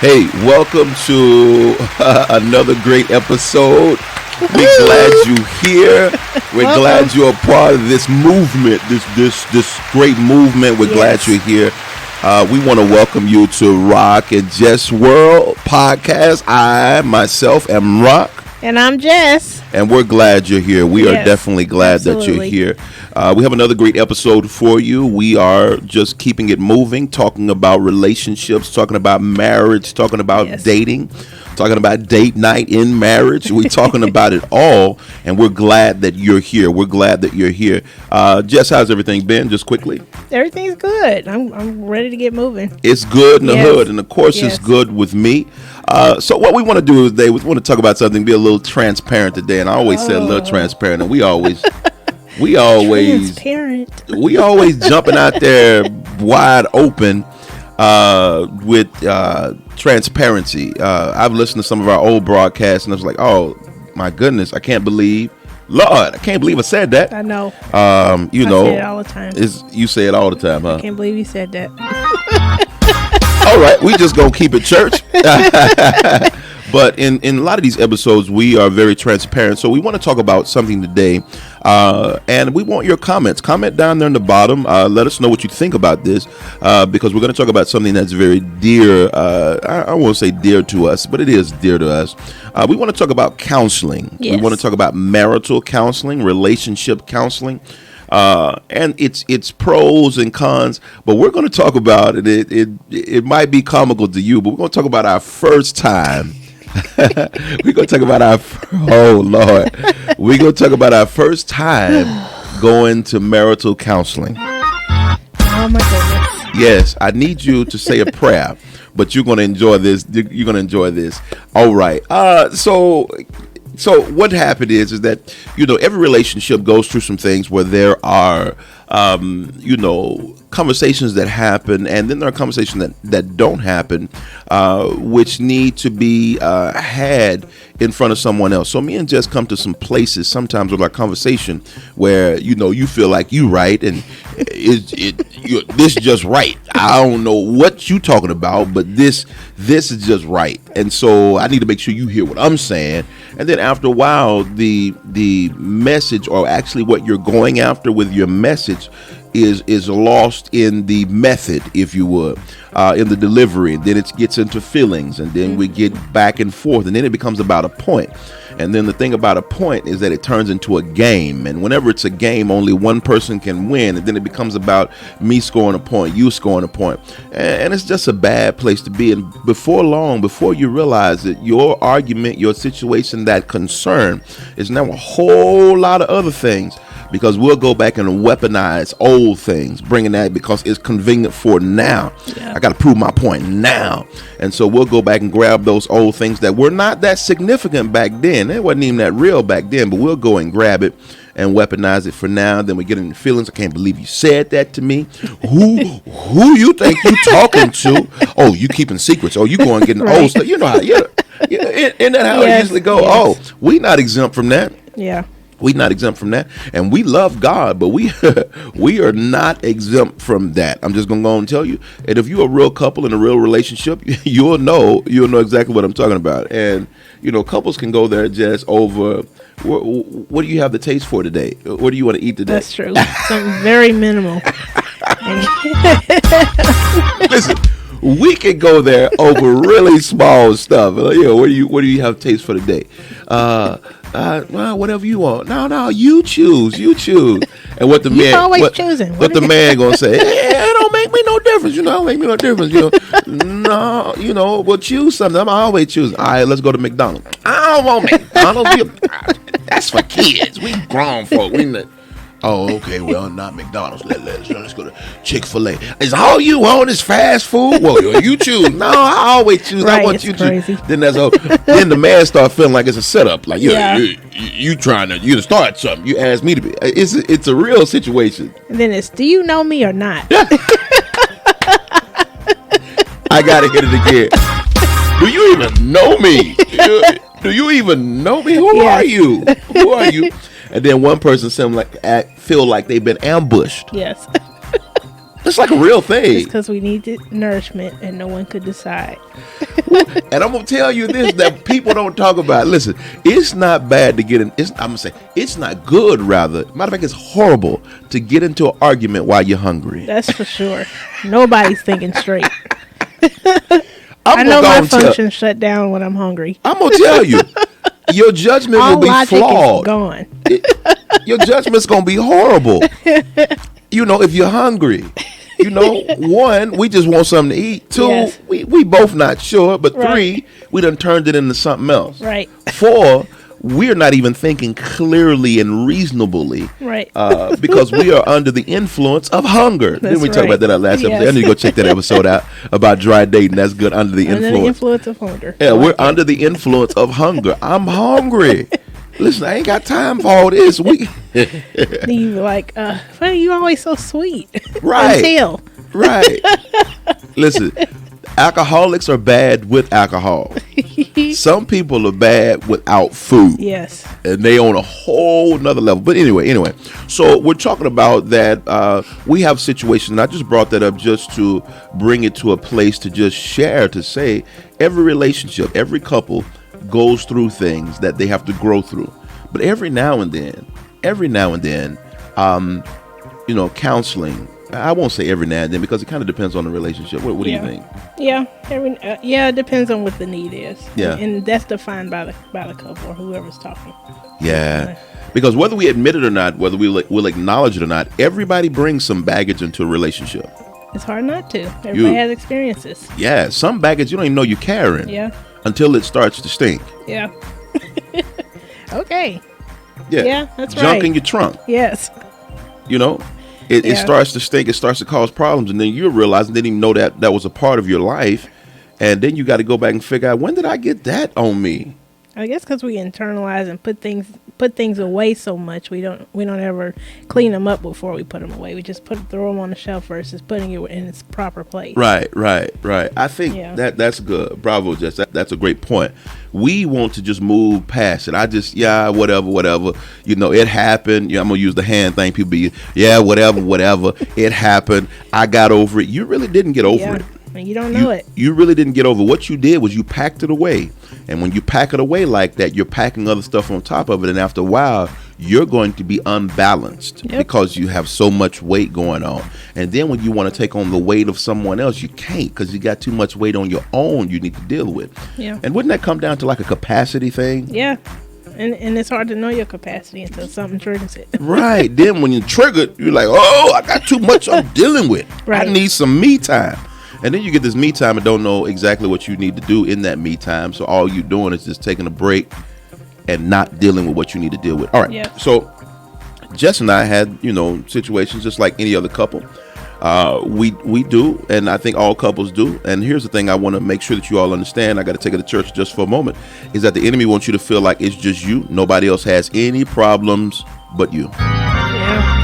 Hey, welcome to another great episode. We're glad you're here. We're glad you're a part of this movement, this great movement. We're glad you're here. We want to welcome you to Rock and Jess World Podcast. I, myself, am Rock. And I'm Jess. And we're glad you're here. We are definitely glad that you're here. We have another great episode for you. We are just keeping it moving, talking about relationships, talking about marriage, talking about dating, talking about date night in marriage. We're talking about it all, and we're glad that you're here. We're glad that you're here. Jess, how's everything been? Just quickly. Everything's good. I'm ready to get moving. It's good in the hood, and of course it's good with me. So what we want to do today, we want to talk about something, be a little transparent today. And I always say a little transparent, and we always jumping out there wide open with transparency. I've listened to some of our old broadcasts, and I was like, oh my goodness, I can't believe I said that. I know. I say it all the time. You say it all the time, huh? I can't believe you said that. All right, we just gonna keep it church. But in a lot of these episodes, we are very transparent. So we want to talk about something today, and we want your comments. Comment down there in the bottom. Let us know what you think about this, because we're going to talk about something that's very dear. I won't say dear to us, but it is dear to us. We want to talk about counseling. Yes. We want to talk about marital counseling, relationship counseling. And it's pros and cons, but we're going to talk about it. It might be comical to you, but we're going to talk about our first time. We're going to talk about we're going to talk about our first time going to marital counseling. Oh my goodness. Yes, I need you to say a prayer, but you're going to enjoy this. You're going to enjoy this. All right. So what happened is that, every relationship goes through some things where there are, conversations that happen, and then there are conversations that don't happen, which need to be had in front of someone else. So me and Jess come to some places sometimes with our conversation where, you feel like you right, and this is just right. I don't know what you talking about, but this is just right. And so I need to make sure you hear what I'm saying. And then after a while, the message, or actually what you're going after with your message, is lost in the method, if you would, in the delivery. Then it gets into feelings, and then we get back and forth, and then it becomes about a point. And then the thing about a point is that it turns into a game, and whenever it's a game, only one person can win, and then it becomes about me scoring a point, you scoring a point, and it's just a bad place to be. And before long, before you realize that your argument, your situation, that concern is now a whole lot of other things, because we'll go back and weaponize old things, bringing that because it's convenient for now. Yeah. I got to prove my point now. And so we'll go back and grab those old things that were not that significant back then. It wasn't even that real back then, but we'll go and grab it and weaponize it for now. Then we get into feelings. I can't believe you said that to me. Who you think you talking to? Oh, you keeping secrets. Oh, you going getting old stuff. You know how, isn't that how it usually go? Yes. Oh, we not exempt from that. Yeah. We're not exempt from that, and we love God, but we are not exempt from that. I'm just gonna go and tell you. And if you're a real couple in a real relationship, you'll know exactly what I'm talking about. And couples can go there just over. What do you have the taste for today? What do you want to eat today? That's true. Something very minimal. Listen, we can go there over really small stuff. What do you have taste for today? Well, whatever you want. No, you choose. And what the man always choosing. What the man gonna say? It don't make me no difference. It don't make me no difference. No, well, choose something. I'm always choosing. All right, let's go to McDonald's. I don't want McDonald's. That's for kids. We grown folk. Oh, okay. Well, not McDonald's. Let's go to Chick-fil-A. Is all you want is fast food? Well, you choose. No, I always choose. Right, I want you to crazy. choose. Then then the man start feeling like it's a setup. Like you trying to start something. You asked me to be. It's a real situation. And then it's, do you know me or not? I gotta hit it again. Do you even know me? Do you even know me? Who are you? Who are you? And then one person feel like they've been ambushed. Yes. It's like a real thing. It's because we needed nourishment and no one could decide. And I'm gonna tell you this that people don't talk about. Listen, it's not bad to get in. I'm gonna say it's not good. Rather, matter of fact, it's horrible to get into an argument while you're hungry. That's for sure. Nobody's thinking straight. I know my function shut down when I'm hungry. I'm gonna tell you, your judgment All will be logic flawed. is gone. Your judgment's gonna be horrible. If you're hungry. One, we just want something to eat. Two, Yes. we both not sure. But Right. three, we done turned it into something else. Right. Four, we're not even thinking clearly and reasonably. Right. Because we are under the influence of hunger. Didn't we talk right. about that last episode? Yes. I need to go check that episode out about dry dating. That's good. Under the Under influence. the influence of hunger. Yeah, I we're like it. under the influence of hunger. I'm hungry. Listen, I ain't got time for all this. Then you be like, why are you always so sweet? Right. Until. Right. Listen, alcoholics are bad with alcohol. Some people are bad without food. Yes. And they on a whole nother level. But anyway. So we're talking about that we have situations, and I just brought that up just to bring it to a place to just share, to say every relationship, every couple goes through things that they have to grow through. But every now and then, counseling, I won't say every now and then because it kind of depends on the relationship. What do you think? Yeah. It depends on what the need is. Yeah. And that's defined by the couple or whoever's talking. Yeah. Because whether we admit it or not, whether we'll acknowledge it or not, everybody brings some baggage into a relationship. It's hard not to. Everybody has experiences. Yeah. Some baggage you don't even know you're carrying. Yeah. Until it starts to stink. Yeah. Okay. Yeah. Yeah, that's Junk right. in your trunk. Yes. It starts to stink. It starts to cause problems. And then you realize and didn't even know that was a part of your life. And then you got to go back and figure out, when did I get that on me? I guess because we internalize and put things away so much, we don't ever clean them up before we put them away. We just throw them on the shelf versus putting it in its proper place. Right. I think that's good. Bravo, Jess. That's a great point. We want to just move past it. Whatever. It happened. I'm gonna use the hand thing. People be, whatever. It happened. I got over it. You really didn't get over it. And you don't know it. You really didn't get over. What you did was you packed it away. And when you pack it away like that, you're packing other stuff on top of it. And after a while, you're going to be unbalanced because you have so much weight going on. And then when you want to take on the weight of someone else, you can't because you got too much weight on your own you need to deal with. Yeah. And wouldn't that come down to like a capacity thing? Yeah. And it's hard to know your capacity until something triggers it. Right. Then when you're triggered, you're like, oh, I got too much I'm dealing with. Right. I need some me time. And then you get this me time and don't know exactly what you need to do in that me time. So all you're doing is just taking a break and not dealing with what you need to deal with. All right. Yep. So Jess and I had, situations just like any other couple. We do, and I think all couples do. And here's the thing I want to make sure that you all understand. I got to take it to church just for a moment. Is that the enemy wants you to feel like it's just you. Nobody else has any problems but you. Yeah.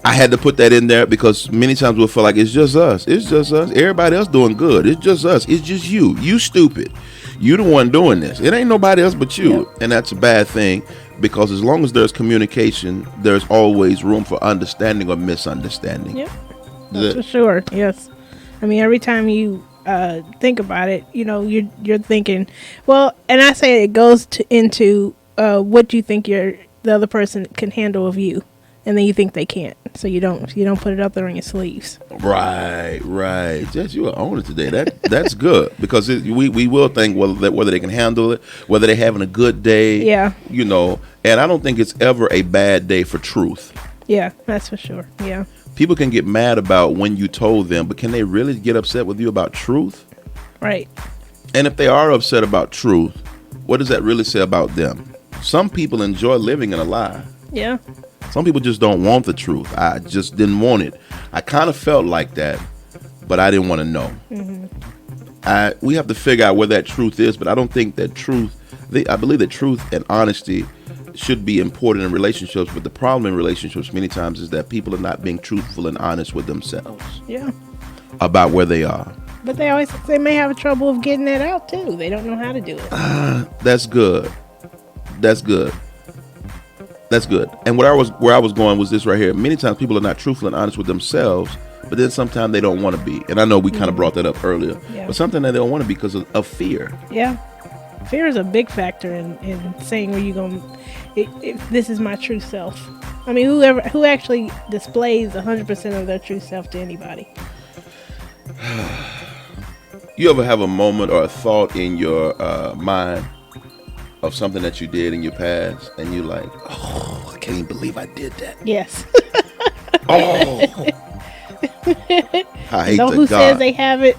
I had to put that in there because many times we'll feel like it's just us. It's just us. Everybody else doing good. It's just us. It's just you. You stupid. You the one doing this. It ain't nobody else but you. Yep. And that's a bad thing because as long as there's communication, there's always room for understanding or misunderstanding. Yep. That's for sure. Yes. I mean, every time you think about it, you're thinking, well, and I say it goes into what you think the other person can handle of you. And then you think they can't, so you don't put it up there on your sleeves. Right. Jess, you are on it today. That's good because we will think whether they can handle it, whether they're having a good day. Yeah. And I don't think it's ever a bad day for truth. Yeah, that's for sure. Yeah. People can get mad about when you told them, but can they really get upset with you about truth? Right. And if they are upset about truth, what does that really say about them? Some people enjoy living in a lie. Yeah. Some people just don't want the truth. I just didn't want it. I kind of felt like that, but I didn't want to know. Mm-hmm. We have to figure out where that truth is, but I don't think that I believe that truth and honesty should be important in relationships, but the problem in relationships many times is that people are not being truthful and honest with themselves. Yeah. About where they are. But they may have trouble of getting that out too. They don't know how to do it. That's good. That's good. And where I was going was this right here. Many times people are not truthful and honest with themselves, but then sometimes they don't want to be. And I know we kind of brought that up earlier. Yeah. But sometimes they don't want to be because of fear. Yeah. Fear is a big factor in saying where you're going, if this is my true self. I mean, who actually displays 100% of their true self to anybody? You ever have a moment or a thought in your mind of something that you did in your past, and you're like, oh, I can't even believe I did that. Yes. Oh. I hate who says they have it,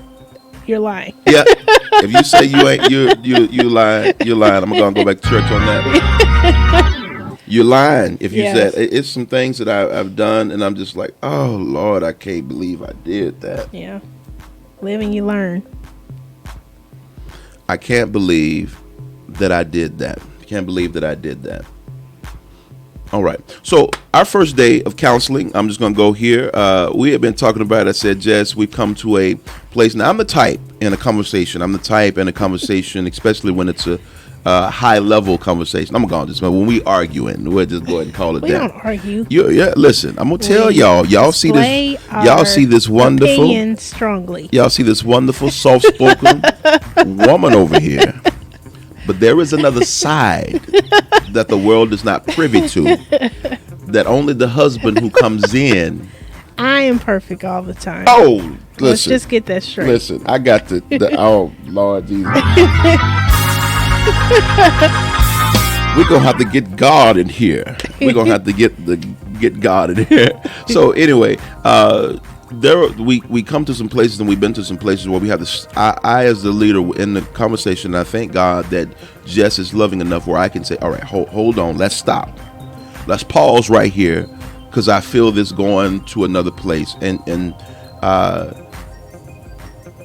you're lying. Yeah. If you say you ain't, you lying. You're lying. I'm gonna go back to church on that. You're lying. If you said it's some things that I've done, and I'm just like, oh Lord, I can't believe I did that. Yeah. Live and you learn. I can't believe that I did that. I can't believe that I did that. All right. So our first day of counseling, I'm just going to go here. We have been talking about, I said, Jess, we've come to a place. Now, I'm the type in a conversation. Especially when it's a high level conversation. I'm going to just, when we arguing, we'll just go ahead and call it that. We don't argue. Listen, I'm going to tell y'all. Y'all see this wonderful. Opinion strongly. Y'all see this wonderful, soft-spoken woman over here. But there is another side that the world is not privy to, that only the husband who comes in. I am perfect all the time. Oh, listen. Let's just get that straight. Listen, I got the oh, Lord Jesus. We're going to have to get God in here. We're going to have to get God in here. So anyway, we come to some places, and we've been to some places where we have this. I as the leader in the conversation, I thank God that Jess is loving enough where I can say, all right, hold on, let's stop. Let's pause right here, because I feel this going to another place. And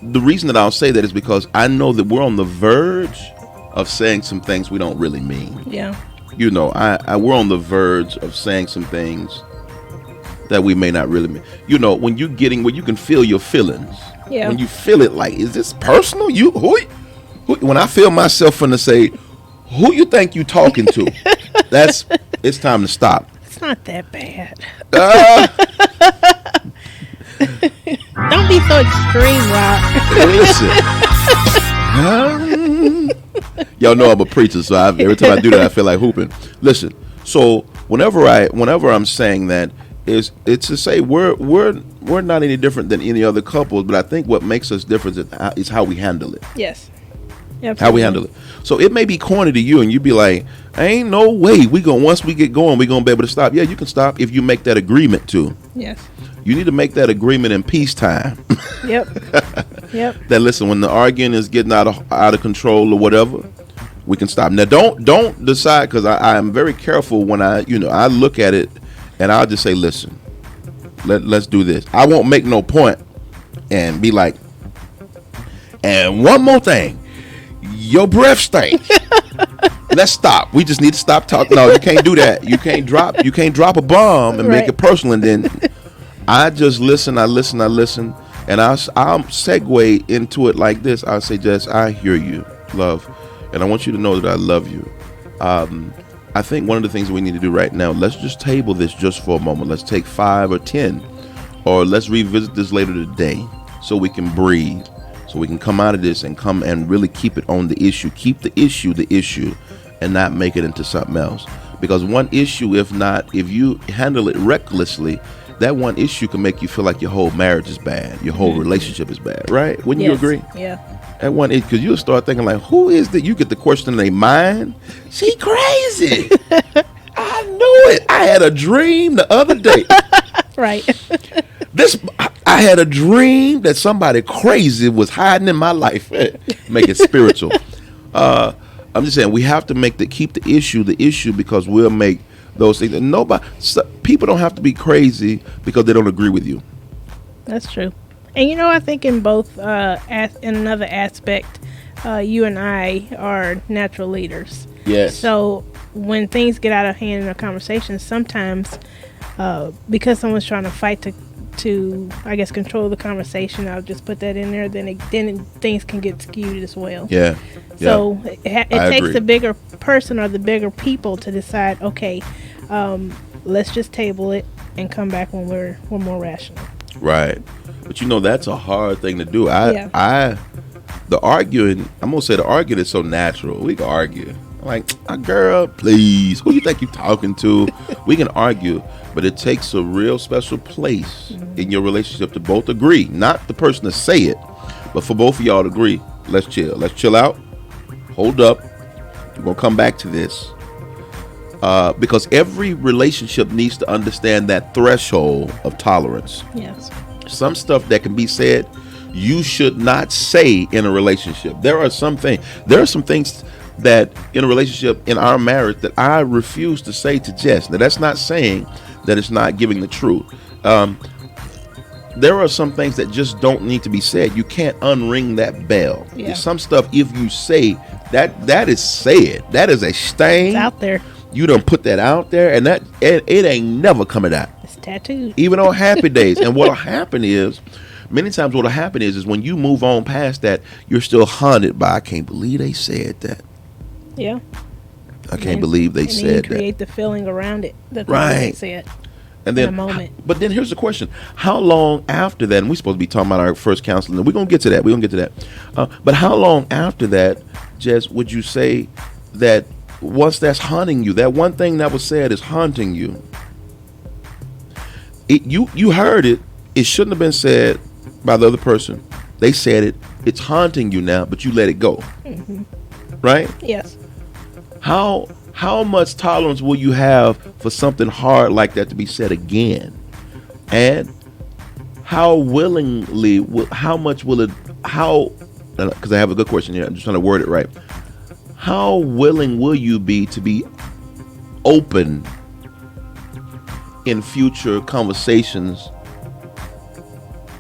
the reason that I'll say that is because I know that we're on the verge of saying some things we don't really mean. Yeah. You know, we're on the verge of saying some things that we may not really mean. You know, when you can feel your feelings. Yeah. When you feel it, like, is this personal? When I feel myself finna say, who you think you talking to? It's time to stop. It's not that bad. Don't be so extreme, Rob. Listen. Y'all know I'm a preacher, so every time I do that, I feel like hooping. Listen, so whenever I'm saying that, it's to say we're not any different than any other couples, but I think what makes us different is how we handle it. Yes. Absolutely. How we handle it. So it may be corny to you, and you be like, ain't no way once we get going, we're going to be able to stop. Yeah, you can stop if you make that agreement to. Yes. You need to make that agreement in peacetime. Yep. That listen, when the arguing is getting out of control or whatever, we can stop. Now, don't decide, because I am very careful when I look at it, and I'll just say, listen, let's do this. I won't make no point and be like, and one more thing, your breath stinks. Let's stop. We just need to stop talking. No, you can't do that. You can't drop a bomb and make it personal. And then I just listen. I listen, and I'll segue into it like this. I'll say, Jess, I hear you, love, and I want you to know that I love you. I think one of the things we need to do right now, let's just table this just for a moment. Let's take 5 or 10, or let's revisit this later today so we can breathe, so we can come out of this and come and really keep it on the issue. Keep the issue, and not make it into something else. Because one issue, if you handle it recklessly, that one issue can make you feel like your whole marriage is bad, your whole relationship is bad, right? Wouldn't you agree? Yeah. That one, because you'll start thinking like, who is that? You get the question in their mind. She crazy. I knew it. I had a dream the other day. Right. I had a dream that somebody crazy was hiding in my life. Make it spiritual. I'm just saying we have to keep the issue, because we'll make those things. And people don't have to be crazy because they don't agree with you. That's true. And I think in both, in another aspect, you and I are natural leaders. Yes. So when things get out of hand in a conversation, sometimes because someone's trying to fight to I guess control the conversation, I'll just put that in there. Then things can get skewed as well. Yeah. So it takes the bigger person or the bigger people to decide. Okay, Let's just table it and come back when we're more rational. Right. But that's a hard thing to do. The arguing, I'm gonna say the arguing is so natural. We can argue. Like, girl, please, who you think you're talking to? We can argue, but it takes a real special place in your relationship to both agree. Not the person to say it, but for both of y'all to agree. Let's chill. Let's chill out. Hold up. We're gonna come back to this. Because every relationship needs to understand that threshold of tolerance. Yes. Some stuff that can be said, you should not say in a relationship. There are some things that in a relationship, in our marriage, that I refuse to say to Jess. Now, that's not saying that it's not giving the truth. There are some things that just don't need to be said. You can't unring that bell. Yeah. There's some stuff, if you say that is said. That is a stain. It's out there. You done put that out there, and it ain't never coming out. It's tattooed. Even on happy days. And what'll happen is, many times what'll happen is when you move on past that, you're still haunted by, I can't believe they said that. Yeah. I can't believe they said that. Create the feeling around it. Right. They said. And then, in a moment. But then here's the question: how long after that? And we're supposed to be talking about our first counseling. And we're gonna get to that. But how long after that, Jess, would you say that once that's haunting you, that one thing that was said is haunting you? You heard it. It shouldn't have been said by the other person. They said it. It's haunting you now, but you let it go. Mm-hmm. Right? Yes. How much tolerance will you have for something hard like that to be said again? And how willingly, how much will it, because I have a good question here. I'm just trying to word it right. How willing will you be to be open in future conversations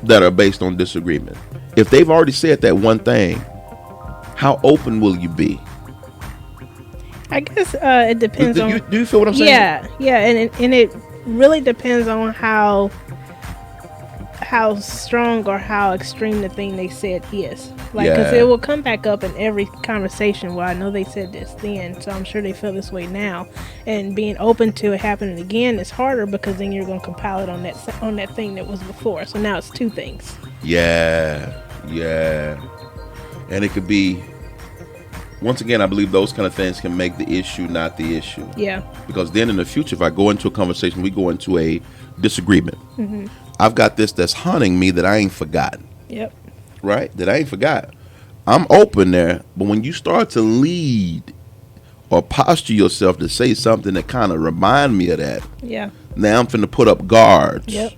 that are based on disagreement? If they've already said that one thing, how open will you be? I guess it depends do you feel what I'm saying? Yeah, and it really depends on how strong or how extreme the thing they said is. Like, because it will come back up in every conversation. Well, I know they said this then, so I'm sure they feel this way now. And being open to it happening again is harder, because then you're going to compile it on that thing that was before. So now it's two things. Yeah. And it could be, once again, I believe those kind of things can make the issue not the issue. Yeah. Because then in the future, if I go into a conversation, we go into a disagreement. Mm-hmm. I've got this that's haunting me that I ain't forgotten. Yep. Right? That I ain't forgot. I'm open there, but when you start to lead or posture yourself to say something that kind of remind me of that, now I'm finna put up guards. Yep.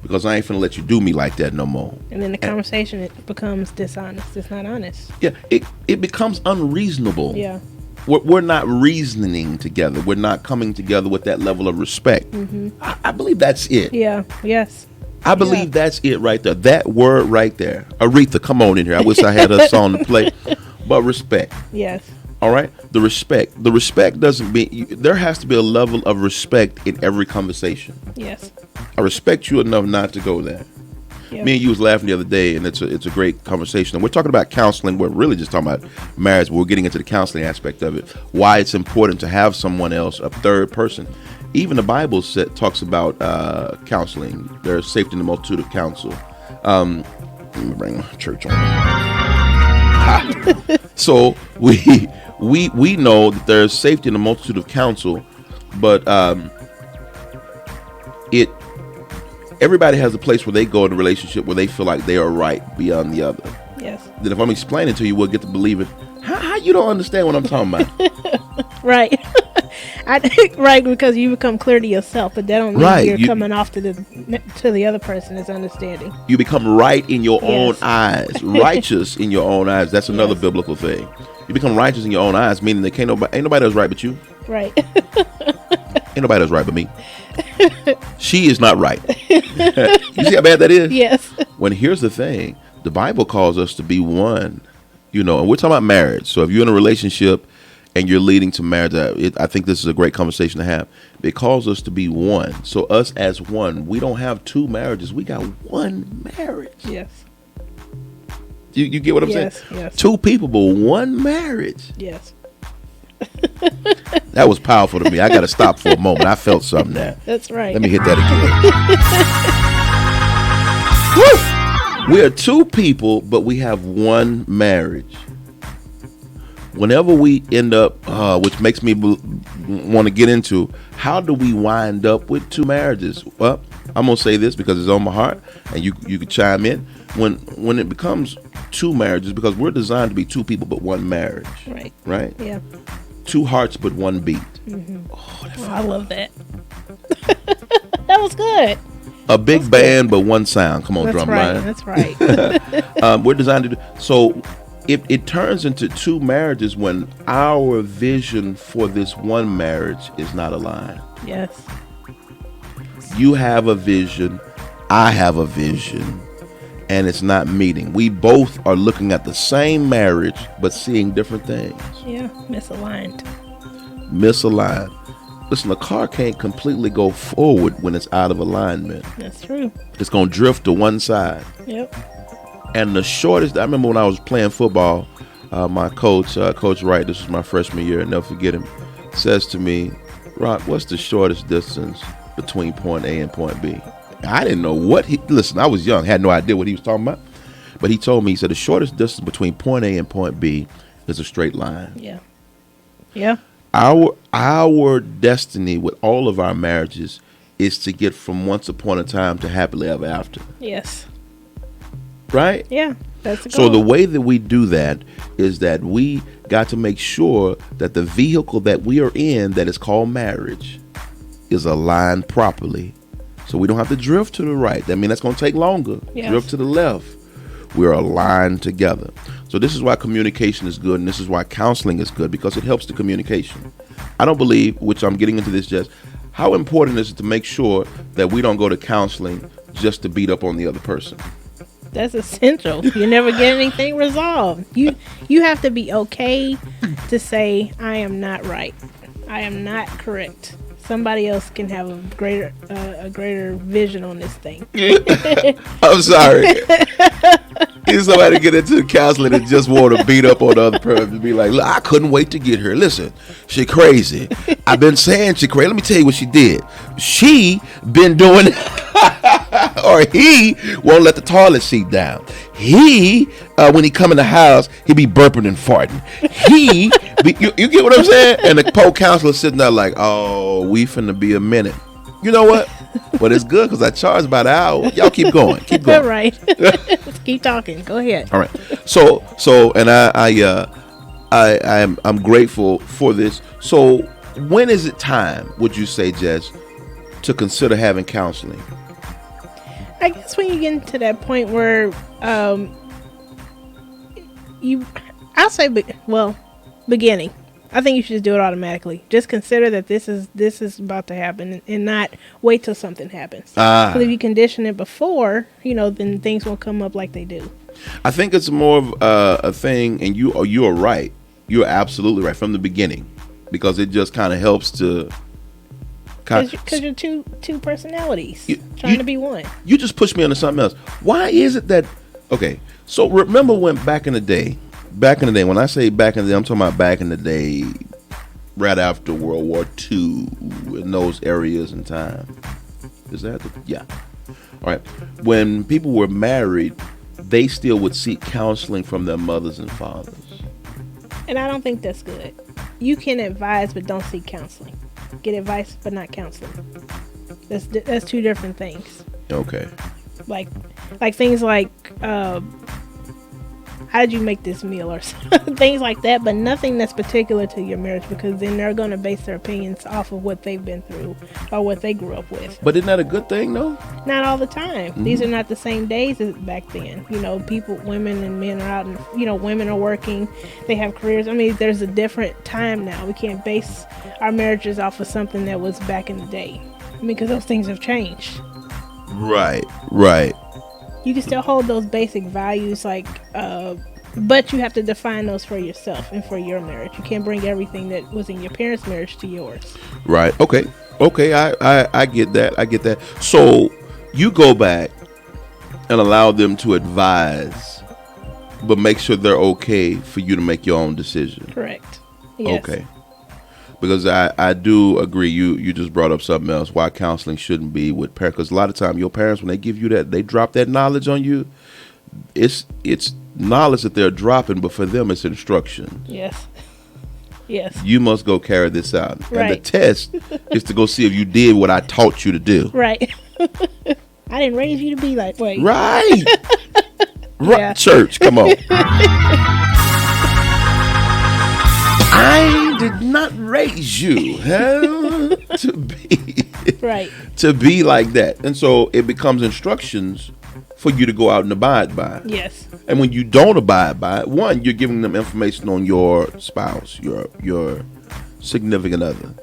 Because I ain't finna let you do me like that no more. And then the conversation, it becomes dishonest. It's not honest. Yeah, it becomes unreasonable. Yeah. We're not reasoning together. We're not coming together with that level of respect. Mm-hmm. I believe that's it. Yeah. Yes. I believe that's it right there. That word right there. Aretha, come on in here. I wish I had her song to play. But respect. Yes. All right? The respect doesn't mean, there has to be a level of respect in every conversation. Yes. I respect you enough not to go there. Yep. Me and you was laughing the other day, and it's a great conversation. And we're talking about counseling. We're really just talking about marriage. We're getting into the counseling aspect of it. Why it's important to have someone else, a third person. Even the Bible talks about counseling. There's safety in the multitude of counsel. Let me bring church on. So we know that there's safety in the multitude of counsel, but everybody has a place where they go in a relationship where they feel like they are right beyond the other. Yes. Then if I'm explaining to you, we'll get to believe it. How you don't understand what I'm talking about? Right. Right, because you become clear to yourself, but that don't mean you're coming off to the other person as understanding. You become right in your own eyes, righteous in your own eyes. That's another biblical thing. You become righteous in your own eyes, meaning that ain't nobody else right but you. Right. Ain't nobody else right but me. She is not right. You see how bad that is? Yes. When here's the thing, the Bible calls us to be one, and we're talking about marriage. So if you're in a relationship and you're leading to marriage, I think this is a great conversation to have. It calls us to be one. So us as one, we don't have two marriages. We got one marriage. Yes. You get what I'm saying? Yes. Two people, but one marriage. Yes. That was powerful to me. I got to stop for a moment. I felt something there. That's right. Let me hit that again. Woo! We are two people, but we have one marriage. Whenever we end up, which makes me want to get into, how do we wind up with two marriages? Well, I'm going to say this because it's on my heart, and you can chime in. When it becomes two marriages, because we're designed to be two people but one marriage. Right. Right? Yeah. Two hearts but one beat. Mm-hmm. Oh, I love that. That was good. A big band but one sound. Come on, That's drumline. right. That's right. We're designed to do so. It turns into two marriages when our vision for this one marriage is not aligned. Yes. You have a vision, I have a vision, and it's not meeting. We both are looking at the same marriage but seeing different things. Yeah, misaligned. Listen, a car can't completely go forward when it's out of alignment. That's true. It's going to drift to one side. Yep. And the shortest, I remember when I was playing football, my coach, Coach Wright, this was my freshman year, and never forget him, says to me, Rock, what's the shortest distance between point A and point B? I didn't know listen, I was young, had no idea what he was talking about. But he told me, he said, the shortest distance between point A and point B is a straight line. Yeah. Yeah. Our destiny with all of our marriages is to get from once upon a time to happily ever after. Yes. Right? Yeah. That's the So goal. the way that we do that is that we got to make sure that the vehicle that we are in, that is called marriage, is aligned properly. So we don't have to drift to the right. I mean, that's going to take longer. Yes. Drift to the left. We're aligned together. So this is why communication is good, and this is why counseling is good, because it helps the communication. I don't believe, which I'm getting into this, Jess, how important is it to make sure that we don't go to counseling just to beat up on the other person? That's essential. You never get anything resolved. You have to be okay to say, I am not right. I am not correct. Somebody else can have a greater vision on this thing. I'm sorry. If somebody get into counseling and just want to beat up on the other person and be like, look, I couldn't wait to get her. Listen, she crazy. I've been saying she crazy. Let me tell you what she did. She been doing or he won't let the toilet seat down. He, when he come in the house, he be burping and farting. You get what I'm saying? And the poor counselor sitting there like, oh, we finna be a minute. You know what? But it's good because I charge by the hour. Y'all keep going. Keep going. All right. Let's keep talking. Go ahead. All right. So, and I'm grateful for this. So, when is it time, would you say, Jess, to consider having counseling? I guess when you get into that point where beginning. I think you should just do it automatically. Just consider that this is about to happen and not wait till something happens. Because if you condition it before, then things won't come up like they do. I think it's more of a thing, and you are right. You're absolutely right from the beginning, because it just kind of helps to. Because you're two personalities trying to be one. You just pushed me onto something else. Why is it that? Okay, so remember when back in the day, when I say back in the day, I'm talking about back in the day, right after World War II, in those areas and time. Is that yeah? All right. When people were married, they still would seek counseling from their mothers and fathers. And I don't think that's good. You can advise, but don't seek counseling. Get advice, but not counseling. That's two different things. Okay. Like things like, how did you make this meal, or things like that, but nothing that's particular to your marriage, because then they're going to base their opinions off of what they've been through or what they grew up with. But isn't that a good thing, though? Not all the time. Mm-hmm. These are not the same days as back then. Women and men are out, and women are working. They have careers. I mean, there's a different time now. We can't base our marriages off of something that was back in the day. I mean, because those things have changed. Right. You can still hold those basic values, but you have to define those for yourself and for your marriage. You can't bring everything that was in your parents' marriage to yours. Right. Okay. I get that. So you go back and allow them to advise, but make sure they're okay for you to make your own decision. Correct. Yes. because I do agree. You just brought up something else. Why counseling shouldn't be with parents? Because a lot of time your parents, when they give you that, they drop that knowledge on you. It's knowledge that they're dropping, but for them it's instruction. Yes. Yes. You must go carry this out. Right. And the test is to go see if you did what I taught you to do. Right. I didn't raise you to be like, wait. Right. Right. Yeah. Church, come on. I did not raise you to be right. to be like that. And so it becomes instructions for you to go out and abide by. Yes. And when you don't abide by it, one, you're giving them information on your spouse, your significant other.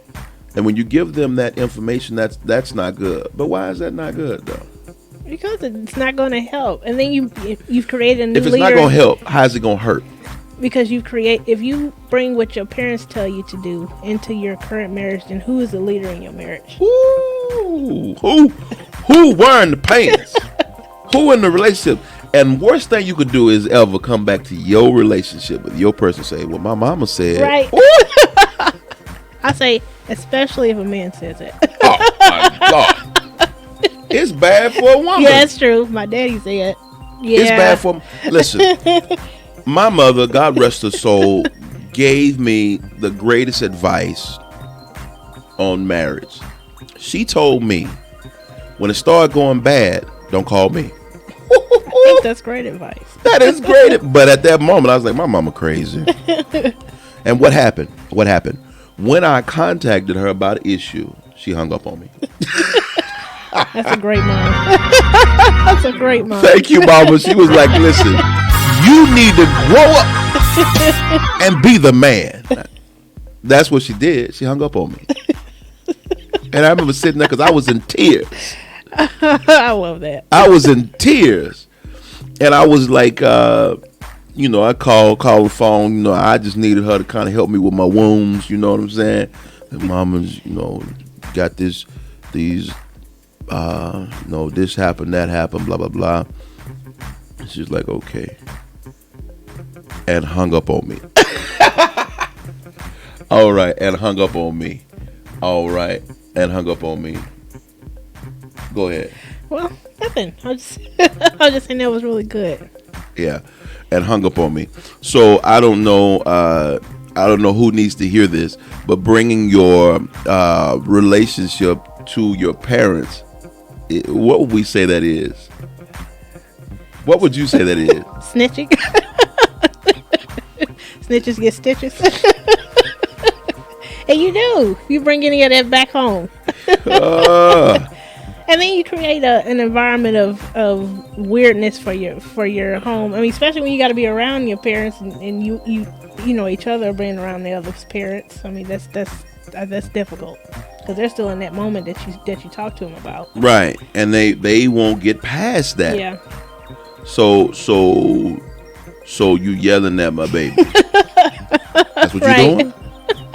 And when you give them that information, that's not good. But why is that not good, though? Because it's not going to help. And then you've created a new leader. If it's not going to help, how's it going to hurt? Because if you bring what your parents tell you to do into your current marriage, then who is the leader in your marriage? Ooh, who wearing the pants? Who in the relationship? And worst thing you could do is ever come back to your relationship with your person and say, well, my mama said. Right. I say, especially if a man says it. Oh, my God. It's bad for a woman. Yeah, that's true. My daddy said. Yeah. It's bad for... Listen, my mother, God rest her soul, gave me the greatest advice on marriage. She told me, when it started going bad, don't call me. I think that's great advice. That is great. But at that moment, I was like, my mama crazy. And what happened? When I contacted her about an issue, she hung up on me. That's a great mom. That's a great mom. Thank you, mama. She was like, listen, you need to grow up and be the man. That's what she did. She hung up on me. And I remember sitting there because I was in tears. I love that. I was in tears. And I was like, I called the phone. I just needed her to kind of help me with my wounds. You know what I'm saying? And mama's, got these, this happened, that happened, blah, blah, blah. And she's like, okay. And hung up on me. All right. And hung up on me. All right. And hung up on me. Go ahead. Well, nothing. I was just saying that was really good. Yeah. And hung up on me. So I don't know who needs to hear this, but bringing your relationship to your parents, what would we say that is? What would you say that is? Snitching. Snitches get stitches. And you do. You bring any of that back home. And then you create an environment of weirdness for your home. I mean, especially when you got to be around your parents and you know each other, being around the other's parents. I mean, that's difficult because they're still in that moment that you talk to them about. Right, and they won't get past that. Yeah. So you yelling at my baby. That's what right. you're doing?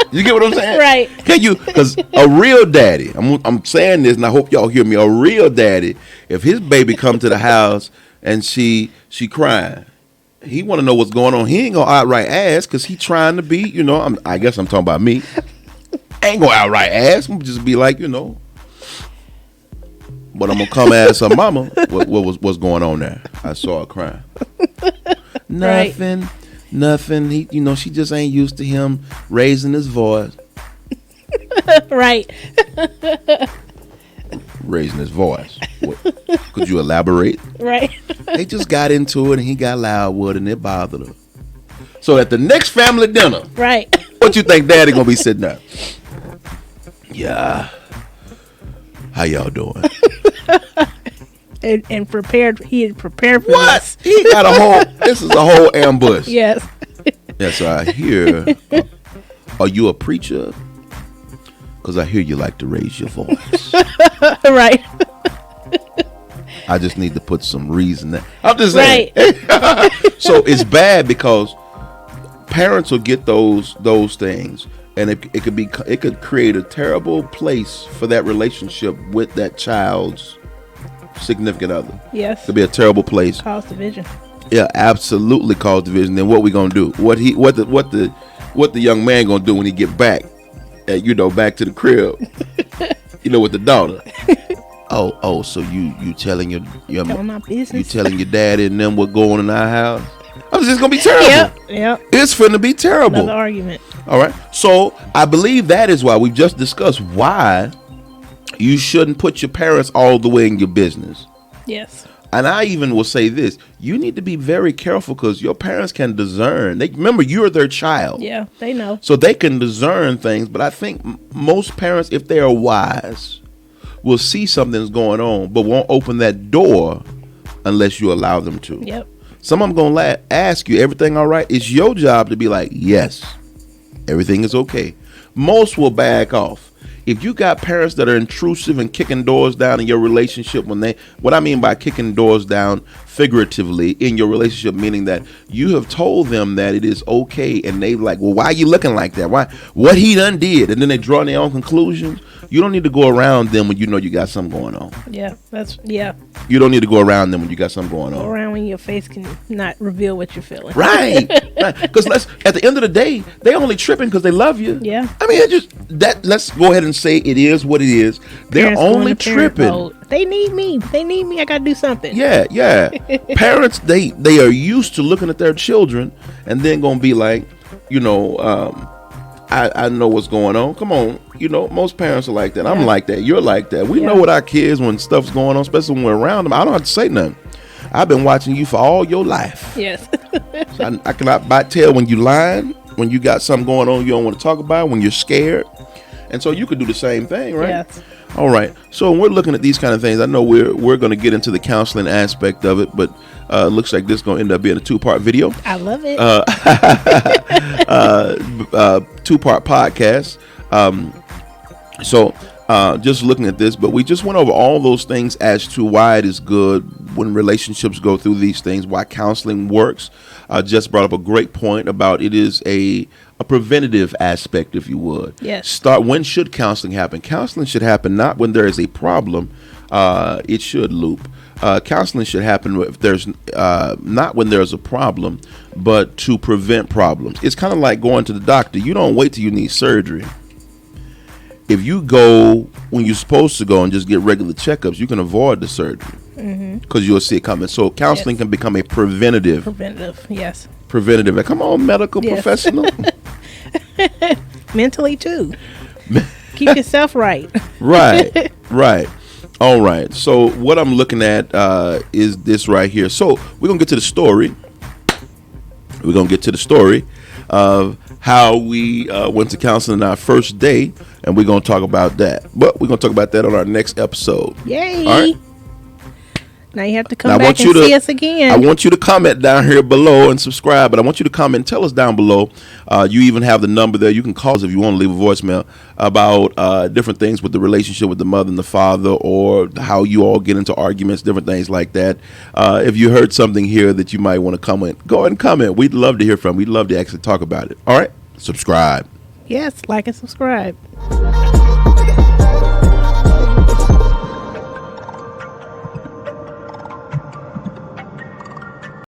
You get what I'm saying? Right. Can you? Because a real daddy, I'm saying this, and I hope y'all hear me. A real daddy, if his baby come to the house and she crying, he want to know what's going on. He ain't gonna outright ask because he trying to be, I guess I'm talking about me. I ain't gonna outright ask. I'm just be like, but I'm gonna come ask her mama what's going on there. I saw her crying. Nothing. Right. Nothing. He, she just ain't used to him raising his voice. Right. Raising his voice. What, could you elaborate? Right. They just got into it and he got loud with it and it bothered her. So at the next family dinner, right. What you think daddy gonna be sitting there? Yeah. How y'all doing? And prepared. He had prepared for what? this. He got this is a whole ambush. Yes. Yeah, so I hear, are you a preacher? Because I hear you like to raise your voice. Right. I just need to put some reason there. I'm just saying. Right. So it's bad because parents will get those things, and it could create a terrible place for that relationship with that child's significant other. Yes. It'll be a terrible place. Cause division. Yeah, absolutely cause division. Then what we gonna do? What the young man gonna do when he get back? and back to the crib, with the daughter. So you telling your Telling my business. you telling your dad and them what going on in our house? Oh, it's just gonna be terrible. Yep. It's finna be terrible. Another argument. All right. So I believe that is why we've just discussed why you shouldn't put your parents all the way in your business. Yes. And I even will say this: you need to be very careful because your parents can discern. Remember, you're their child. Yeah, they know. So they can discern things. But I think most parents, if they are wise, will see something's going on, but won't open that door unless you allow them to. Yep. Some of them gonna ask you, everything all right? It's your job to be like, yes, everything is okay. Most will back off. If you got parents that are intrusive and kicking doors down in your relationship, what I mean by kicking doors down figuratively in your relationship, meaning that you have told them that it is okay, and they like, well, why are you looking like that? Why? What he done did, and then they draw their own conclusions. You don't need to go around them when you know you got something going on. Yeah, You don't need to go around them when you got something going on. Go around when your face can not reveal what you're feeling. Right. Because at the end of the day, they only tripping because they love you. Yeah. I mean, let's go ahead and say it is what it is. They're Parents only tripping. Mode. They need me. I got to do something. Yeah. Parents, they are used to looking at their children and then going to be like, I know what's going on. Come on. Most parents are like that. I'm like that. You're like that. We know what our kids, when stuff's going on, especially when we're around them, I don't have to say nothing. I've been watching you for all your life. Yes. So I cannot tell when you lying, when you got something going on you don't want to talk about, when you're scared. And so you could do the same thing, right? Yes. All right. So when we're looking at these kind of things, I know we're going to get into the counseling aspect of it, but looks like this is going to end up being a 2-part video. I love it. 2-part podcast. So just looking at this, but we just went over all those things as to why it is good when relationships go through these things, why counseling works. Jess brought up a great point about it is a preventative aspect, if you would. Yes. When should counseling happen? Counseling should happen not when there is a problem. It should loop. Counseling should happen if there's not when there's a problem, but to prevent problems. It's kind of like going to the doctor. You don't wait till you need surgery. If you go when you're supposed to go and just get regular checkups, you can avoid the surgery because you'll see it coming. So counseling can become a preventative. Yes. Preventative. Come on, medical professional. Mentally too. Keep yourself right. Right. All right. So what I'm looking at is this right here. So we're gonna get to the story. We're gonna get to the story of how we went to counseling our first day, and we're going to talk about that. But we're going to talk about that on our next episode. Yay. All right? Now you have to come back and see us again. I want you to comment down here below and subscribe, but I want you to comment and tell us down below. You even have the number there. You can call us if you want to leave a voicemail about different things with the relationship with the mother and the father, or how you all get into arguments, different things like that. If you heard something here that you might want to comment, go ahead and comment. We'd love to hear from you. We'd love to actually talk about it. All right? Subscribe. Yes, like and subscribe.